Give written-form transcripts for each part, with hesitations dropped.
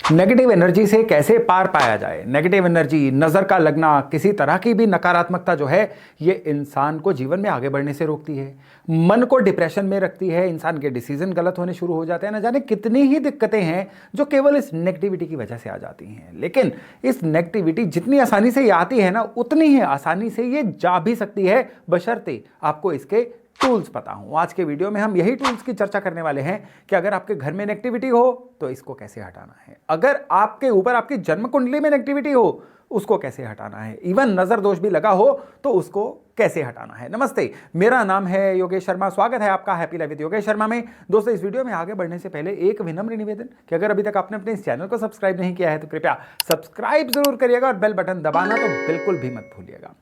Negative energy से कैसे पार पाया जाए। नेगेटिव एनर्जी, नजर का लगना, किसी तरह की भी नकारात्मकता जो है ये इंसान को जीवन में आगे बढ़ने से रोकती है, मन को डिप्रेशन में रखती है, इंसान के डिसीजन गलत होने शुरू हो जाते हैं। न जाने कितनी ही दिक्कतें हैं जो केवल इस नेगेटिविटी की वजह से आ जाती हैं। लेकिन इस नेगेटिविटी जितनी आसानी से ये आती है ना, उतनी ही आसानी से ये जा भी सकती है, बशर्ते आपको इसके टूल्स पता हो। आज के वीडियो में हम यही टूल्स की चर्चा करने वाले हैं कि अगर आपके घर में नेगेटिविटी हो तो इसको कैसे हटाना है, अगर आपके ऊपर आपकी जन्म कुंडली में नेगेटिविटी हो उसको कैसे हटाना है, इवन नजर दोष भी लगा हो तो उसको कैसे हटाना है। नमस्ते, मेरा नाम है योगेश शर्मा, स्वागत है आपका happy life with Yogesh Sharma में। दोस्तों, इस वीडियो में आगे बढ़ने से पहले एक विनम्र निवेदन कि अगर अभी तक आपने अपने इस चैनल को सब्सक्राइब नहीं किया है तो कृपया सब्सक्राइब जरूर करिएगा और बेल बटन दबाना तो बिल्कुल भी मत भूलिएगा।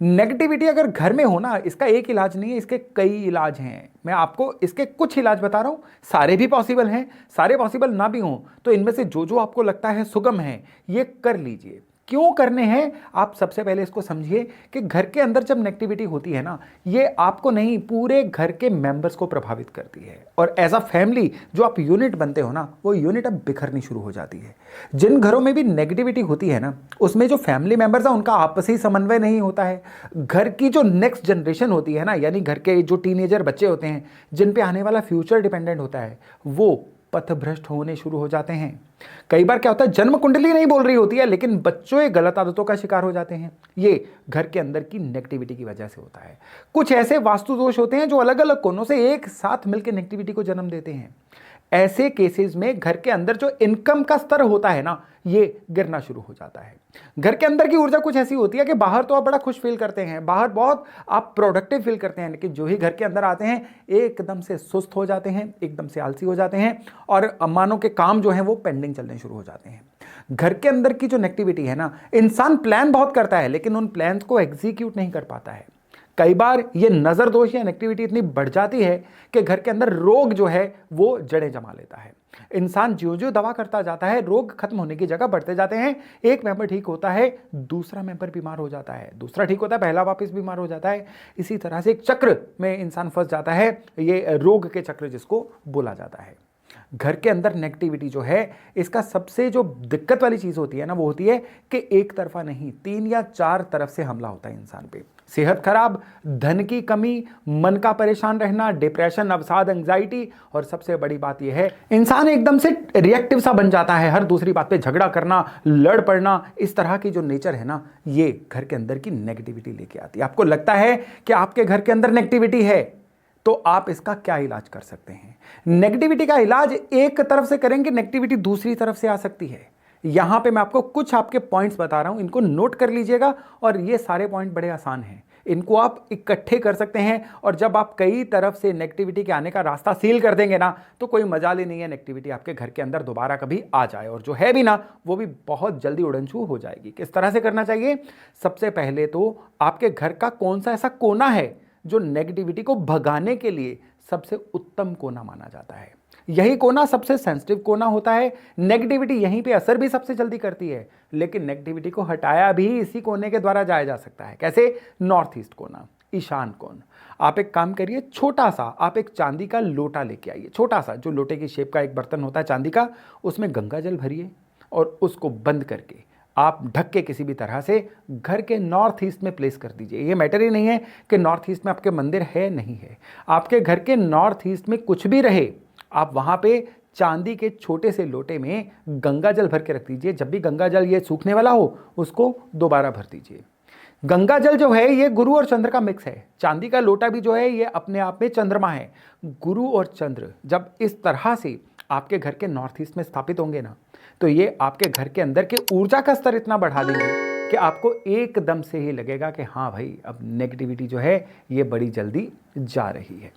नेगेटिविटी अगर घर में हो ना, इसका एक इलाज नहीं है, इसके कई इलाज हैं। मैं आपको इसके कुछ इलाज बता रहा हूं, सारे भी पॉसिबल हैं, सारे पॉसिबल ना भी हों तो इनमें से जो जो आपको लगता है सुगम है ये कर लीजिए। क्यों करने हैं आप सबसे पहले इसको समझिए कि घर के अंदर जब नेगेटिविटी होती है ना, ये आपको नहीं पूरे घर के मेंबर्स को प्रभावित करती है और एज अ फैमिली जो आप यूनिट बनते हो ना, वो यूनिट अब बिखरनी शुरू हो जाती है। जिन घरों में भी नेगेटिविटी होती है ना, उसमें जो फैमिली मेंबर्स है उनका आपसी समन्वय नहीं होता है। घर की जो नेक्स्ट जनरेशन होती है ना, यानी घर के जो टीनेजर बच्चे होते हैं जिन पे आने वाला फ्यूचर डिपेंडेंट होता है, वो पथभ्रष्ट होने शुरू हो जाते हैं। कई बार क्या होता है, जन्म कुंडली नहीं बोल रही होती है लेकिन बच्चों गलत आदतों का शिकार हो जाते हैं। ये घर के अंदर की नेगेटिविटी की वजह से होता है। कुछ ऐसे वास्तु दोष होते हैं जो अलग अलग कोनों से एक साथ मिलकर नेगेटिविटी को जन्म देते हैं। ऐसे केसेस में घर के अंदर जो इनकम का स्तर होता है ना, ये गिरना शुरू हो जाता है। घर के अंदर की ऊर्जा कुछ ऐसी होती है कि बाहर तो आप बड़ा खुश फील करते हैं, बाहर बहुत आप प्रोडक्टिव फील करते हैं, लेकिन जो ही घर के अंदर आते हैं एकदम से सुस्त हो जाते हैं, एकदम से आलसी हो जाते हैं और मानो के काम जो है वो पेंडिंग चलने शुरू हो जाते हैं। घर के अंदर की जो नेगेटिविटी है ना, इंसान प्लान बहुत करता है लेकिन उन प्लान्स को एग्जीक्यूट नहीं कर पाता है। कई बार ये नजर दोष या नेगेटिविटी इतनी बढ़ जाती है कि घर के अंदर रोग जो है वो जड़ें जमा लेता है। इंसान ज्यों ज्यों दवा करता जाता है, रोग खत्म होने की जगह बढ़ते जाते हैं। एक मेंबर ठीक होता है, दूसरा मेंबर बीमार हो जाता है, दूसरा ठीक होता है, पहला वापस बीमार हो जाता है। इसी तरह से एक चक्र में इंसान फंस जाता है, ये रोग के चक्र जिसको बोला जाता है। घर के अंदर नेगेटिविटी जो है, इसका सबसे जो दिक्कत वाली चीज होती है ना, वो होती है कि एक तरफा नहीं, 3 या 4 तरफ से हमला होता है इंसान पे। सेहत खराब, धन की कमी, मन का परेशान रहना, डिप्रेशन, अवसाद, एंजाइटी और सबसे बड़ी बात यह है इंसान एकदम से रिएक्टिव सा बन जाता है, हर दूसरी बात पे झगड़ा करना, लड़ पड़ना। इस तरह की जो नेचर है ना, ये घर के अंदर की नेगेटिविटी लेके आती है। आपको लगता है कि आपके घर के अंदर नेगेटिविटी है तो आप इसका क्या इलाज कर सकते हैं। नेगेटिविटी का इलाज एक तरफ से करेंगे, नेगेटिविटी दूसरी तरफ से आ सकती है। यहां पे मैं आपको कुछ आपके पॉइंट्स बता रहा हूं, इनको नोट कर लीजिएगा और ये सारे पॉइंट बड़े आसान हैं, इनको आप इकट्ठे कर सकते हैं। और जब आप कई तरफ से नेगेटिविटी के आने का रास्ता सील कर देंगे ना, तो कोई मजाल ही नहीं है नेगेटिविटी आपके घर के अंदर दोबारा कभी आ जाए, और जो है भी ना वो भी बहुत जल्दी उड़नछू हो जाएगी। किस तरह से करना चाहिए? सबसे पहले तो आपके घर का कौन सा ऐसा कोना है जो नेगेटिविटी को भगाने के लिए सबसे उत्तम कोना माना जाता है। यही कोना सबसे सेंसिटिव कोना होता है। नेगेटिविटी यहीं पे असर भी सबसे जल्दी करती है, लेकिन नेगेटिविटी को हटाया भी इसी कोने के द्वारा जाया जा सकता है। कैसे? नॉर्थ ईस्ट कोना, ईशान कोण। आप एक काम करिए, छोटा सा आप एक चांदी का लोटा लेके आइए, छोटा सा, जो लोटे की शेप का एक बर्तन होता है चांदी का, उसमें गंगा जल भरिए और उसको बंद करके आप ढक के किसी भी तरह से घर के नॉर्थ ईस्ट में प्लेस कर दीजिए। ये मैटर ही नहीं है कि नॉर्थ ईस्ट में आपके मंदिर है नहीं है, आपके घर के नॉर्थ ईस्ट में कुछ भी रहे, आप वहां पे चांदी के छोटे से लोटे में गंगा जल भर के रख दीजिए। जब भी गंगा जल ये सूखने वाला हो उसको दोबारा भर दीजिए। गंगा जल जो है ये गुरु और चंद्र का मिक्स है। चांदी का लोटा भी जो है ये अपने आप में चंद्रमा है। गुरु और चंद्र जब इस तरह से आपके घर के नॉर्थ ईस्ट में स्थापित होंगे ना, तो ये आपके घर के अंदर के ऊर्जा का स्तर इतना बढ़ा देंगे कि आपको एकदम से ही लगेगा कि हाँ भाई, अब नेगेटिविटी जो है ये बड़ी जल्दी जा रही है।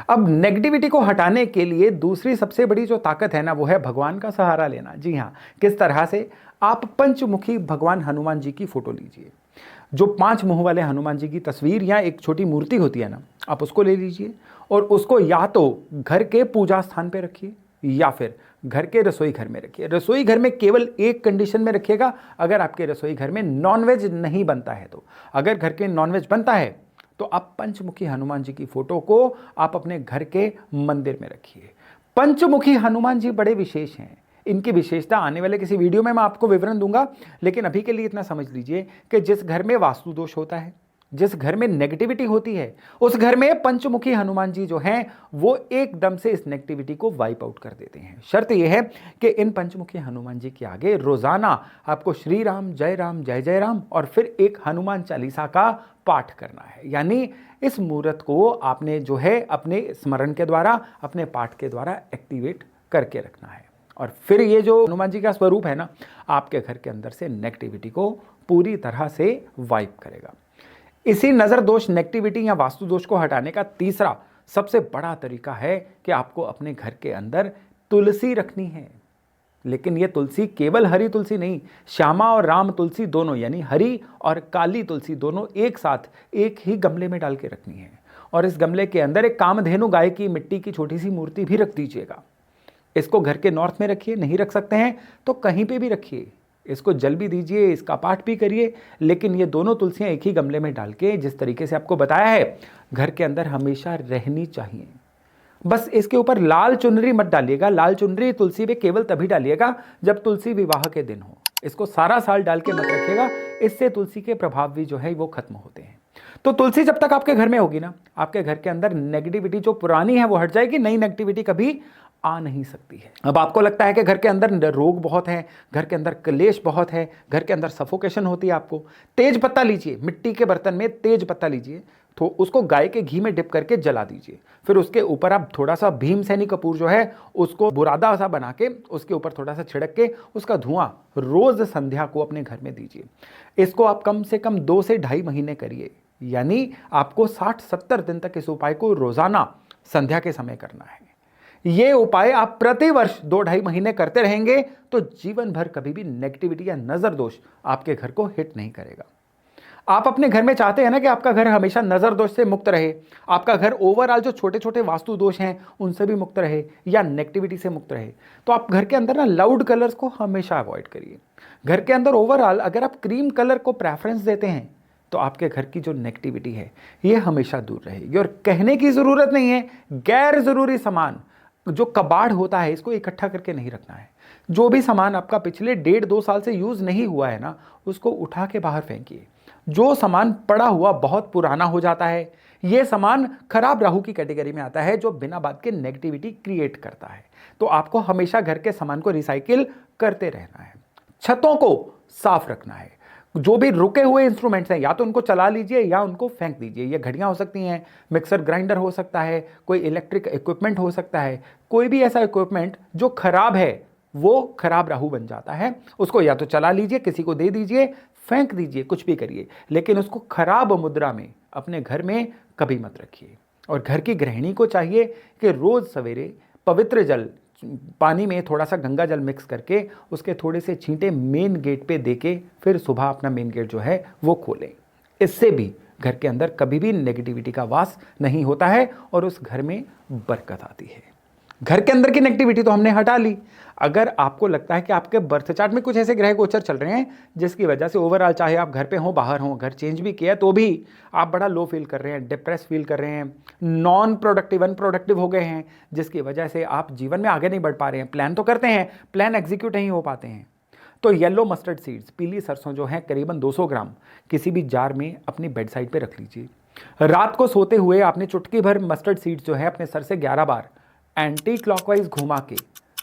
अब नेगेटिविटी को हटाने के लिए दूसरी सबसे बड़ी जो ताकत है ना, वो है भगवान का सहारा लेना। जी हाँ, किस तरह से? आप पंचमुखी भगवान हनुमान जी की फोटो लीजिए, जो 5 मुंह वाले हनुमान जी की तस्वीर या एक छोटी मूर्ति होती है ना, आप उसको ले लीजिए और उसको या तो घर के पूजा स्थान पे रखिए या फिर घर के रसोई घर में रखिए। रसोई घर में केवल एक कंडीशन में रखिएगा, अगर आपके रसोई घर में नॉनवेज नहीं बनता है तो। अगर घर के नॉनवेज बनता है तो आप पंचमुखी हनुमान जी की फोटो को आप अपने घर के मंदिर में रखिए। पंचमुखी हनुमान जी बड़े विशेष हैं। इनकी विशेषता आने वाले किसी वीडियो में मैं आपको विवरण दूंगा, लेकिन अभी के लिए इतना समझ लीजिए कि जिस घर में वास्तु दोष होता है, जिस घर में नेगेटिविटी होती है, उस घर में पंचमुखी हनुमान जी जो हैं वो एकदम से इस नेगेटिविटी को वाइप आउट कर देते हैं। शर्त यह है कि इन पंचमुखी हनुमान जी के आगे रोजाना आपको श्री राम जय जय राम और फिर एक हनुमान चालीसा का पाठ करना है। यानी इस मुहूर्त को आपने जो है अपने स्मरण के द्वारा, अपने पाठ के द्वारा एक्टिवेट करके रखना है, और फिर ये जो हनुमान जी का स्वरूप है ना, आपके घर के अंदर से नेगेटिविटी को पूरी तरह से वाइप करेगा। इसी नजर दोष, नेगेटिविटी या वास्तु दोष को हटाने का तीसरा सबसे बड़ा तरीका है कि आपको अपने घर के अंदर तुलसी रखनी है। लेकिन यह तुलसी केवल हरी तुलसी नहीं, श्यामा और राम तुलसी दोनों, यानी हरी और काली तुलसी दोनों एक साथ एक ही गमले में डाल के रखनी है। और इस गमले के अंदर एक कामधेनु गाय की मिट्टी की छोटी सी मूर्ति भी रख दीजिएगा। इसको घर के नॉर्थ में रखिए, नहीं रख सकते हैं तो कहीं पे भी रखिए। इसको जल भी दीजिए, इसका पाठ भी करिए, लेकिन ये दोनों तुलसियां एक ही गमले में डाल के जिस तरीके से आपको बताया है घर के अंदर हमेशा रहनी चाहिए। बस इसके ऊपर लाल चुनरी मत डालिएगा। लाल चुनरी तुलसी पे केवल तभी डालिएगा जब तुलसी विवाह के दिन हो। इसको सारा साल डाल के मत रखिएगा, इससे तुलसी के प्रभाव भी जो है वो खत्म होते हैं। तो तुलसी जब तक आपके घर में होगी ना, आपके घर के अंदर नेगेटिविटी जो पुरानी है वो हट जाएगी, नई नेगेटिविटी कभी आ नहीं सकती है। अब आपको लगता है कि घर के अंदर रोग बहुत है, घर के अंदर क्लेश बहुत है, घर के अंदर सफोकेशन होती है, आपको तेज पत्ता लीजिए, मिट्टी के बर्तन में तेज पत्ता लीजिए, तो उसको गाय के घी में डिप करके जला दीजिए। फिर उसके ऊपर आप थोड़ा सा भीमसेनी कपूर जो है उसको बुरादा सा बना के उसके ऊपर थोड़ा सा छिड़क के उसका धुआं रोज संध्या को अपने घर में दीजिए। इसको आप कम से कम 2 से 2.5 महीने करिए, यानी आपको 60-70 दिन तक इस उपाय को रोजाना संध्या के समय करना है। ये उपाय आप प्रतिवर्ष 2-2.5 महीने करते रहेंगे तो जीवन भर कभी भी नेगेटिविटी या नजर दोष आपके घर को हिट नहीं करेगा। आप अपने घर में चाहते हैं ना कि आपका घर हमेशा नजर दोष से मुक्त रहे, आपका घर ओवरऑल जो छोटे छोटे वास्तु दोष हैं उनसे भी मुक्त रहे या नेगेटिविटी से मुक्त रहे, तो आप घर के अंदर ना लाउड कलर्स को हमेशा अवॉइड करिए। घर के अंदर ओवरऑल अगर आप क्रीम कलर को प्रेफरेंस देते हैं तो आपके घर की जो नेगेटिविटी है ये हमेशा दूर रहेगी। और कहने की जरूरत नहीं है, गैर जरूरी सामान जो कबाड़ होता है इसको इकट्ठा करके नहीं रखना है। जो भी सामान आपका पिछले 1.5-2 साल से यूज नहीं हुआ है ना, उसको उठा के बाहर फेंकिए। जो सामान पड़ा हुआ बहुत पुराना हो जाता है, ये सामान खराब राहु की कैटेगरी में आता है जो बिना बात के नेगेटिविटी क्रिएट करता है। तो आपको हमेशा घर के सामान को रिसाइकिल करते रहना है। छतों को साफ रखना है। जो भी रुके हुए इंस्ट्रूमेंट्स हैं या तो उनको चला लीजिए या उनको फेंक दीजिए। ये घड़ियां हो सकती हैं, मिक्सर ग्राइंडर हो सकता है, कोई इलेक्ट्रिक इक्विपमेंट हो सकता है। कोई भी ऐसा इक्विपमेंट जो खराब है वो खराब राहु बन जाता है, उसको या तो चला लीजिए, किसी को दे दीजिए, फेंक दीजिए, कुछ भी करिए, लेकिन उसको खराब मुद्रा में अपने घर में कभी मत रखिए। और घर की गृहिणी को चाहिए कि रोज सवेरे पवित्र जल पानी में थोड़ा सा गंगा जल मिक्स करके उसके थोड़े से छींटे मेन गेट पे देके फिर सुबह अपना मेन गेट जो है वो खोलें। इससे भी घर के अंदर कभी भी नेगेटिविटी का वास नहीं होता है और उस घर में बरकत आती है। घर के अंदर की नेगेटिविटी तो हमने हटा ली। अगर आपको लगता है कि आपके बर्थ चार्ट में कुछ ऐसे ग्रह गोचर चल रहे हैं जिसकी वजह से ओवरऑल चाहे आप घर पे हो बाहर हो, घर चेंज भी किया तो भी आप बड़ा लो फील कर रहे हैं, डिप्रेस फील कर रहे हैं, नॉन प्रोडक्टिव अनप्रोडक्टिव हो गए हैं, जिसकी वजह से आप जीवन में आगे नहीं बढ़ पा रहे हैं, प्लान तो करते हैं, प्लान एग्जीक्यूट नहीं हो पाते हैं, तो येलो मस्टर्ड सीड्स, पीली सरसों जो है करीबन 200 ग्राम किसी भी जार में अपनी बेड साइड पे रख लीजिए। रात को सोते हुए आपने चुटकी भर मस्टर्ड सीड्स जो है अपने सर से 11 बार एंटी क्लॉकवाइज घुमा के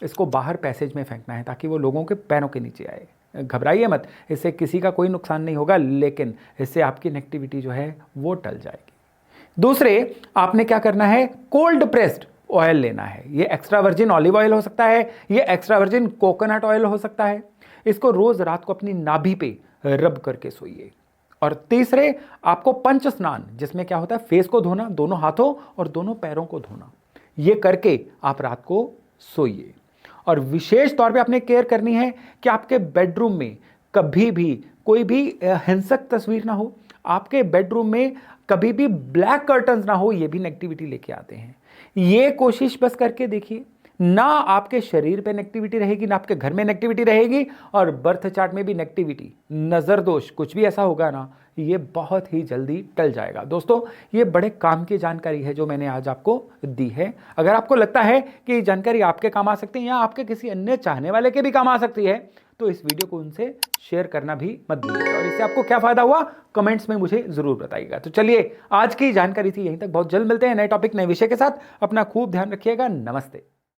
इसको बाहर पैसेज में फेंकना है ताकि वो लोगों के पैरों के नीचे आए। घबराइए मत, इससे किसी का कोई नुकसान नहीं होगा, लेकिन इससे आपकी नेगेटिविटी जो है वो टल जाएगी। दूसरे, आपने क्या करना है, कोल्ड प्रेस्ड ऑयल लेना है। ये एक्स्ट्रा वर्जिन ऑलिव ऑयल हो सकता है, ये एक्स्ट्रा वर्जिन कोकोनट ऑयल हो सकता है। इसको रोज रात को अपनी नाभि पे रब करके सोइए। और तीसरे, आपको पंच स्नान, जिसमें क्या होता है फेस को धोना, दोनों हाथों और दोनों पैरों को धोना, ये करके आप रात को सोइए। और विशेष तौर पे आपने केयर करनी है कि आपके बेडरूम में कभी भी कोई भी हिंसक तस्वीर ना हो, आपके बेडरूम में कभी भी ब्लैक कर्टन्स ना हो, ये भी नेगेटिविटी लेके आते हैं। ये कोशिश बस करके देखिए, ना आपके शरीर पे नेगेटिविटी रहेगी, ना आपके घर में नेगेटिविटी रहेगी, और बर्थ चार्ट में भी नेगेटिविटी, नजर दोष कुछ भी ऐसा होगा ना, ये बहुत ही जल्दी टल जाएगा। दोस्तों, ये बड़े काम की जानकारी है जो मैंने आज आपको दी है। अगर आपको लगता है कि ये जानकारी आपके काम आ सकती है या आपके किसी अन्य चाहने वाले के भी काम आ सकती है, तो इस वीडियो को उनसे शेयर करना भी मत भूलिएगा। और इससे आपको क्या फायदा हुआ, कमेंट्स में मुझे जरूर बताइएगा। तो चलिए, आज की जानकारी थी यहीं तक। बहुत जल्द मिलते हैं नए टॉपिक, नए विषय के साथ। अपना खूब ध्यान रखिएगा। नमस्ते।